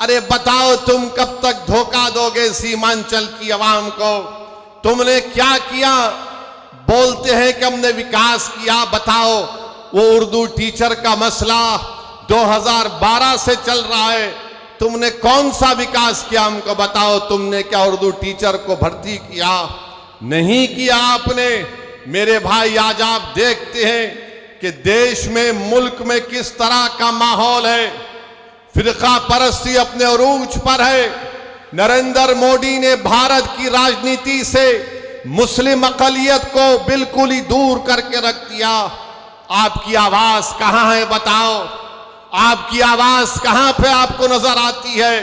अरे बताओ तुम कब तक धोखा दोगे सीमांचल की आवाम को? तुमने क्या किया? बोलते हैं कि हमने विकास किया। बताओ, वो उर्दू टीचर का मसला 2012 से चल रहा है, तुमने कौन सा विकास किया? हमको बताओ, तुमने क्या उर्दू टीचर को भर्ती किया? नहीं किया आपने। मेरे भाई, आज आप देखते हैं कि देश में, मुल्क में किस तरह का माहौल है। फिरका परस्ती अपने उरूज पर है। नरेंद्र मोदी ने भारत की राजनीति से मुस्लिम अक़लियत को बिल्कुल ही दूर करके रख दिया। आपकी आवाज कहां है? बताओ, आपकी आवाज कहां पे आपको नजर आती है?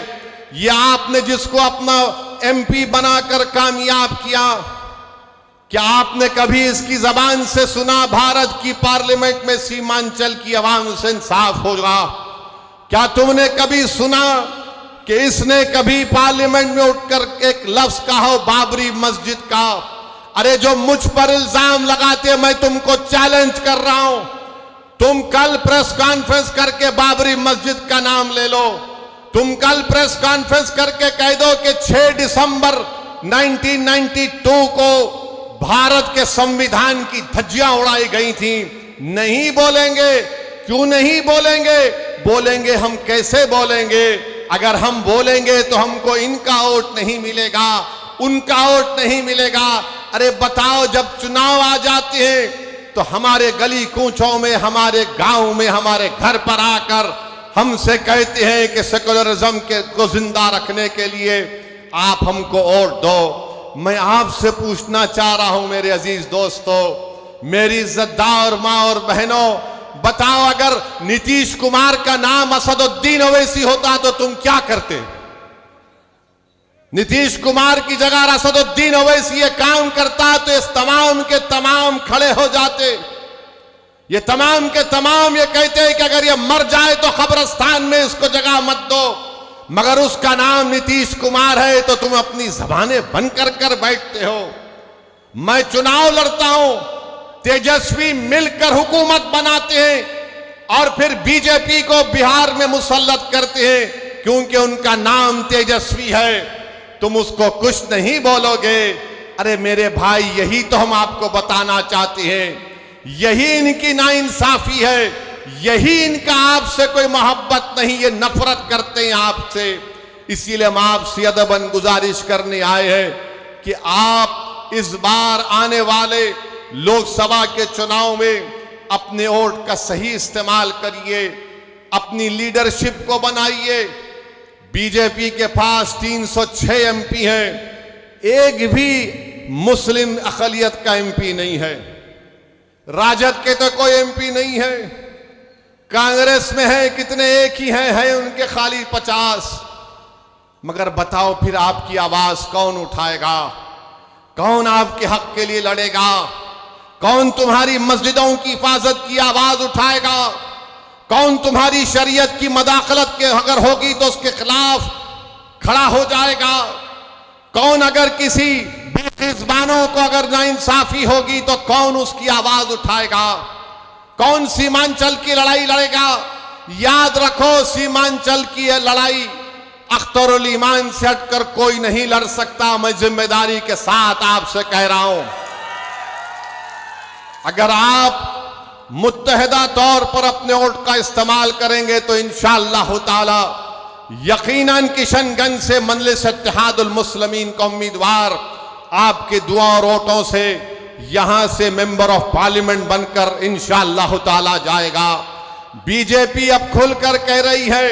ये आपने जिसको अपना MP बनाकर कामयाब किया, क्या आपने कभी इसकी जबान से सुना भारत की पार्लियामेंट में सीमांचल की आवाम से इंसाफ होगा? क्या तुमने कभी सुना कि इसने कभी पार्लियामेंट में उठकर एक लफ्ज कहा हो बाबरी मस्जिद का? अरे जो मुझ पर इल्जाम लगाते, मैं तुमको चैलेंज कर रहा हूं, तुम कल प्रेस कॉन्फ्रेंस करके बाबरी मस्जिद का नाम ले लो। तुम कल प्रेस कॉन्फ्रेंस करके कह दो कि 6 दिसंबर 1992 को भारत के संविधान की धज्जियां उड़ाई गई थी। नहीं बोलेंगे। क्यों नहीं बोलेंगे? बोलेंगे हम कैसे बोलेंगे? अगर हम बोलेंगे तो हमको इनका वोट नहीं मिलेगा, उनका वोट नहीं मिलेगा। अरे बताओ, जब चुनाव आ जाते हैं तो हमारे गली कूचों में, हमारे गांव में, हमारे घर पर आकर हमसे कहते हैं कि सेकुलरिज्म को जिंदा रखने के लिए आप हमको वोट दो। मैं आपसे पूछना चाह रहा हूं मेरे अजीज दोस्तों, मेरी इज्जतदार माँ और बहनों, बताओ, अगर नीतीश कुमार का नाम असदुद्दीन ओवैसी होता तो तुम क्या करते? नीतीश कुमार की जगह असदुद्दीन ओवैसी ये काम करता तो इस तमाम के तमाम खड़े हो जाते। ये तमाम के तमाम ये कहते हैं कि अगर ये मर जाए तो कब्रिस्तान में इसको जगह मत दो, मगर उसका नाम नीतीश कुमार है तो तुम अपनी जबानें बंद कर बैठते हो। मैं चुनाव लड़ता हूं, तेजस्वी मिलकर हुकूमत बनाते हैं और फिर बीजेपी को बिहार में मुसल्लत करते हैं क्योंकि उनका नाम तेजस्वी है। तुम उसको कुछ नहीं बोलोगे। अरे मेरे भाई, यही तो हम आपको बताना चाहते हैं। यही इनकी नाइंसाफी है, यही इनका आपसे कोई मोहब्बत नहीं, ये नफरत करते हैं आपसे। इसीलिए हम आपसे अदबन गुजारिश करने आए हैं कि आप इस बार आने वाले लोकसभा के चुनाव में अपने वोट का सही इस्तेमाल करिए, अपनी लीडरशिप को बनाइए। बीजेपी के पास 306 MP हैं, एक भी मुस्लिम अक़लियत का MP नहीं है। राजद के तो कोई MP नहीं है। कांग्रेस में है कितने? एक ही हैं उनके खाली 50। मगर बताओ, फिर आपकी आवाज कौन उठाएगा? कौन आपके हक के लिए लड़ेगा? कौन तुम्हारी मस्जिदों की हिफाजत की आवाज उठाएगा? कौन तुम्हारी शरीयत की मदाखलत के अगर होगी तो उसके खिलाफ खड़ा हो जाएगा? कौन अगर किसी बेज़बानों को अगर नाइंसाफी होगी तो कौन उसकी आवाज उठाएगा? कौन सीमांचल की लड़ाई लड़ेगा? याद रखो, सीमांचल की यह लड़ाई अख्तरुल ईमान से हटकर कोई नहीं लड़ सकता। मैं जिम्मेदारी के साथ आपसे कह रहा हूं, अगर आप मुत्तहिदा तौर पर अपने वोट का इस्तेमाल करेंगे तो इंशाअल्लाह ताला यकीनन किशनगंज से मजलिस इत्तेहादुल मुस्लिमीन का उम्मीदवार आपके दुआ और वोटों से यहां से मेंबर ऑफ पार्लियामेंट बनकर इंशाअल्लाह ताला जाएगा। बीजेपी अब खुलकर कह रही है,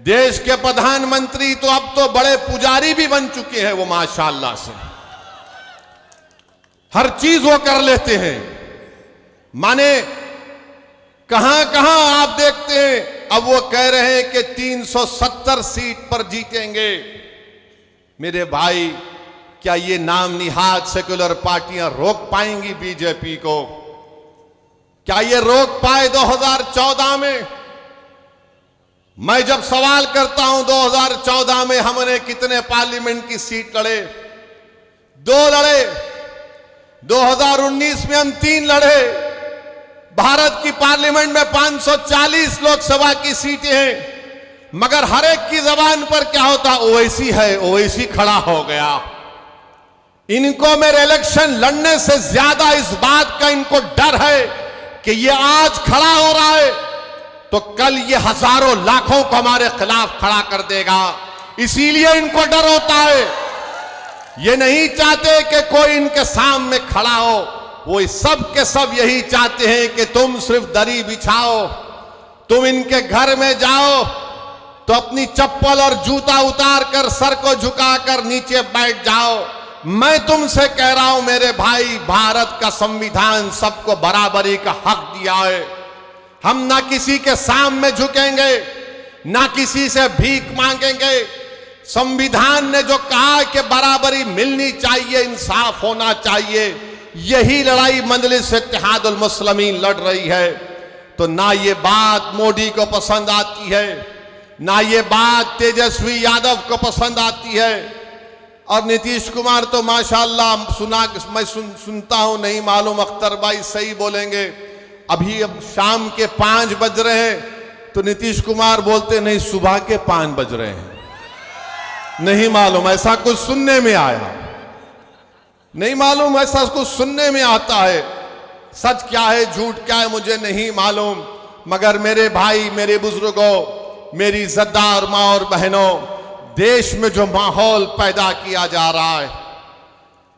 देश के प्रधानमंत्री तो अब तो बड़े पुजारी भी बन चुके हैं वो, माशाअल्लाह से हर चीज वो कर लेते हैं। माने कहां कहां आप देखते हैं, अब वो कह रहे हैं कि 370 सीट पर जीतेंगे। मेरे भाई, क्या ये नाम निहाद सेक्युलर पार्टियां रोक पाएंगी बीजेपी को? क्या ये रोक पाए 2014 में? मैं जब सवाल करता हूं 2014 में हमने कितने पार्लियामेंट की सीट लड़े? 2 लड़े। 2019 में हम 3 लड़े। भारत की पार्लियामेंट में 540 लोकसभा की सीटें हैं। मगर हर एक की जबान पर क्या होता, ओवैसी है, ओवैसी खड़ा हो गया। इनको मेरे इलेक्शन लड़ने से ज्यादा इस बात का इनको डर है कि ये आज खड़ा हो रहा है तो कल ये हजारों लाखों को हमारे खिलाफ खड़ा कर देगा, इसीलिए इनको डर होता है। ये नहीं चाहते कि कोई इनके सामने खड़ा हो, वो सब के सब यही चाहते हैं कि तुम सिर्फ दरी बिछाओ, तुम इनके घर में जाओ तो अपनी चप्पल और जूता उतार कर सर को झुकाकर नीचे बैठ जाओ। मैं तुमसे कह रहा हूं मेरे भाई, भारत का संविधान सबको बराबरी का हक दिया है। हम ना किसी के सामने झुकेंगे, ना किसी से भीख मांगेंगे। संविधान ने जो कहा कि बराबरी मिलनी चाहिए, इंसाफ होना चाहिए, यही लड़ाई मजलिस इत्तेहादुल मुस्लिमीन लड़ रही है। तो ना ये बात मोदी को पसंद आती है, ना ये बात तेजस्वी यादव को पसंद आती है। और नीतीश कुमार तो माशाल्लाह मैं सुनता हूं, नहीं मालूम अख्तर भाई सही बोलेंगे, अभी अब शाम के 5 बज रहे हैं तो नीतीश कुमार बोलते नहीं सुबह के 5 बज रहे हैं। नहीं मालूम, ऐसा कुछ सुनने में आया, नहीं मालूम, ऐसा कुछ सुनने में आता है। सच क्या है झूठ क्या है मुझे नहीं मालूम, मगर मेरे भाई, मेरे बुजुर्गों, मेरी इज्जतदार माँ और बहनों, देश में जो माहौल पैदा किया जा रहा है,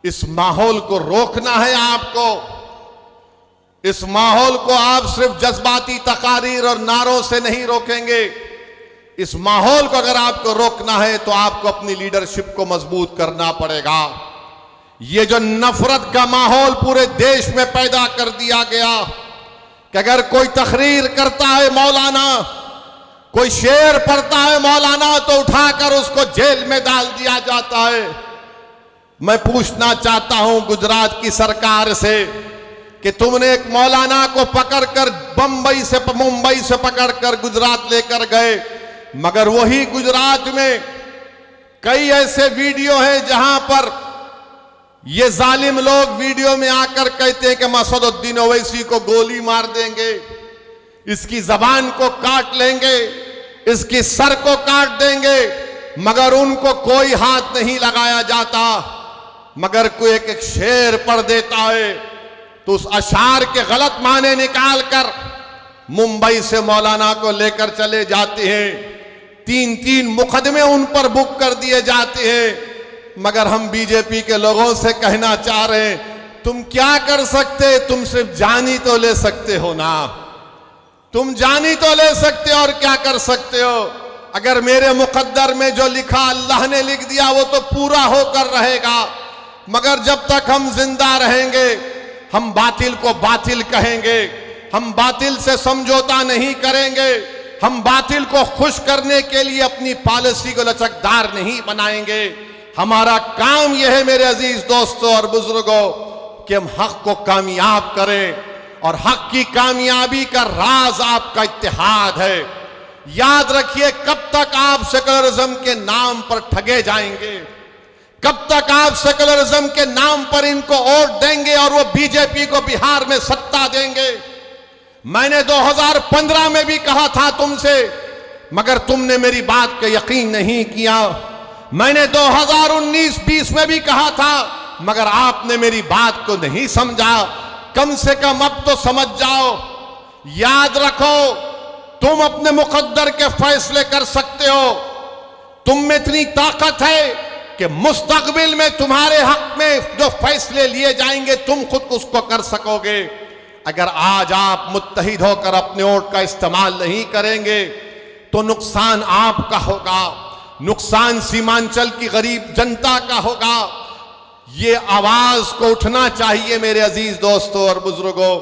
इस माहौल को रोकना है आपको। इस माहौल को आप सिर्फ जज्बाती तकारीर और नारों से नहीं रोकेंगे। इस माहौल को अगर आपको रोकना है तो आपको अपनी लीडरशिप को मजबूत करना पड़ेगा। ये जो नफरत का माहौल पूरे देश में पैदा कर दिया गया कि अगर कोई तकरीर करता है मौलाना, कोई शेर पढ़ता है मौलाना, तो उठाकर उसको जेल में डाल दिया जाता है। मैं पूछना चाहता हूं गुजरात की सरकार से कि तुमने एक मौलाना को पकड़कर मुंबई से पकड़कर गुजरात लेकर गए, मगर वही गुजरात में कई ऐसे वीडियो हैं जहां पर ये जालिम लोग वीडियो में आकर कहते हैं कि मसदुद्दीन ओवैसी को गोली मार देंगे, इसकी जबान को काट लेंगे, इसकी सर को काट देंगे, मगर उनको कोई हाथ नहीं लगाया जाता। मगर कोई एक शेर पढ़ देता है तो उस अशार के गलत माने निकालकर मुंबई से मौलाना को लेकर चले जाते हैं। 3-3 मुकदमे उन पर बुक कर दिए जाते हैं। मगर हम बीजेपी के लोगों से कहना चाह रहे हैं, तुम क्या कर सकते, तुम सिर्फ जानी तो ले सकते हो ना, तुम जानी तो ले सकते हो और क्या कर सकते हो। अगर मेरे मुकद्दर में जो लिखा अल्लाह ने लिख दिया वो तो पूरा होकर रहेगा, मगर जब तक हम जिंदा रहेंगे हम बातिल को बातिल कहेंगे, हम बातिल से समझौता नहीं करेंगे, हम बातिल को खुश करने के लिए अपनी पॉलिसी को लचकदार नहीं बनाएंगे। हमारा काम यह है मेरे अजीज दोस्तों और बुजुर्गों कि हम हक को कामयाब करें, और हक की कामयाबी का राज आपका इत्तेहाद है। याद रखिए, कब तक आप सेकुलरिज्म के नाम पर ठगे जाएंगे, कब तक आप सेकुलरिज्म के नाम पर इनको वोट देंगे और वो बीजेपी को बिहार में सत्ता देंगे। मैंने 2015 में भी कहा था तुमसे, मगर तुमने मेरी बात का यकीन नहीं किया। मैंने 2019-20 में भी कहा था, मगर आपने मेरी बात को नहीं समझा। कम से कम अब तो समझ जाओ। याद रखो, तुम अपने मुकद्दर के फैसले कर सकते हो। तुम में इतनी ताकत है कि मुस्तकबिल में तुम्हारे हक में जो फैसले लिए जाएंगे तुम खुद उसको कर सकोगे। अगर आज आप मुत्तहिद होकर अपने वोट का इस्तेमाल नहीं करेंगे तो नुकसान आपका होगा, नुकसान सीमांचल की गरीब जनता का होगा। ये आवाज को उठना चाहिए मेरे अजीज दोस्तों और बुजुर्गों।